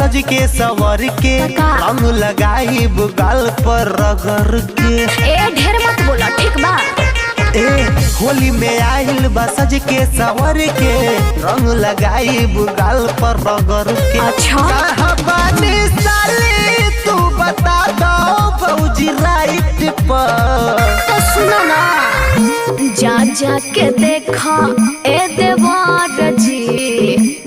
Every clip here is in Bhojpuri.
सज के सवर के रंग लगाई गाल पर रगड़ के। ए ढेर मत बोला ठीक बा। ए होली में आइल बा सज के सवर के रंग लगाई गाल पर रगड़ के। अच्छा बानी साली तू बता दो भौजी राइट पर। तो सुनो ना जा जा के देखा ए देवर जी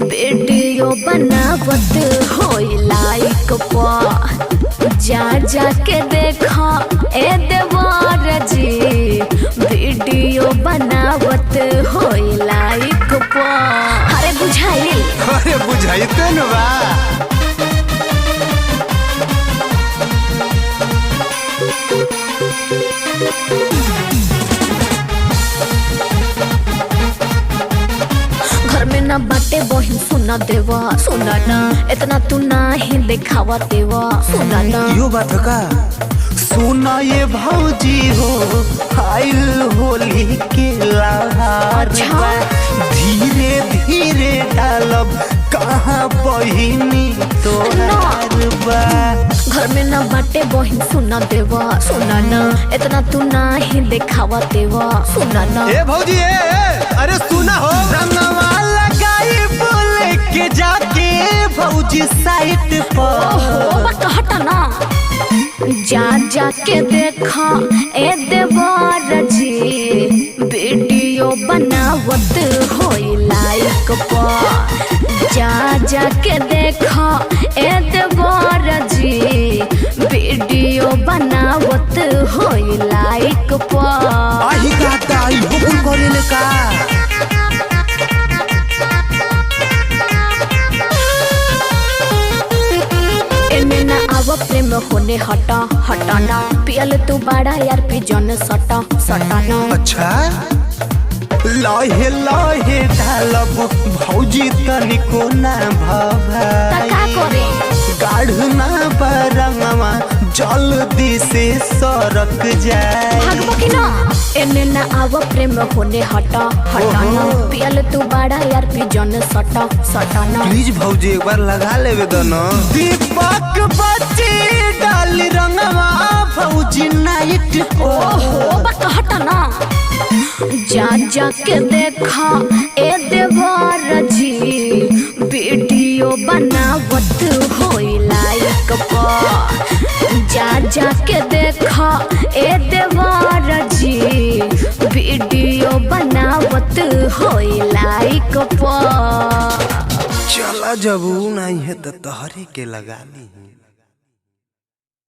वीडियो बनावत होई लाइक पर। जा जा के देखा ए देवर जी वीडियो बनावत होई लाइक पर। अरे बुझाई। अरे बुझाई तेन बा। घर में ना बाटे बहिन सुना देवा सुना ना इतना तू ना ही दिखावा देवा सुना ना। यो बात का सुना ये भौजी हो आइल होली के लहार। अच्छा धीरे धीरे डालब कहाँ बहिनी तोहार बा। घर में ना बाटे बहिन सुना देवा सुना ना इतना तू ना ही दिखावा देवा सुना ना। ए भौजी अरे सुना हो रंगवा लगाई बोले के जाके भौजी साइड पर। हटा ना जा जा के देखा ए देवर जी वीडियो बनावत होई लाइक पर। जा जा के देखा ए देवर जी वीडियो बनावत होई लाइक पर। आही का आई हुकुम करेले का। प्रेम होने हटा हटाना पियल तू बड़ा यार पी जन सटा सटाना। अच्छा लहे लहे ढालब भौजी तनिको ना भाभाई। का करे गाढ़ ना बरंगवा जल्दी से सरक जाए। भागबो कि ना एने ना आव प्रेम होने हटा हटाना पियल तू बड़ा यार पी जन सटा सटाना। प्लीज भौजी एक बार लगा लेवे दो ना। दीपक बच्ची डाली रंगवा भौजी नाइट को। हटा ना जा जा के देखा ए देवर जी वीडियो बनावत होई लाइक पर। जा जा के देखा ए देवर जी वीडियो बनावत होई लाइक पर। चला जब नहीं है तो तहरे के लगा ली।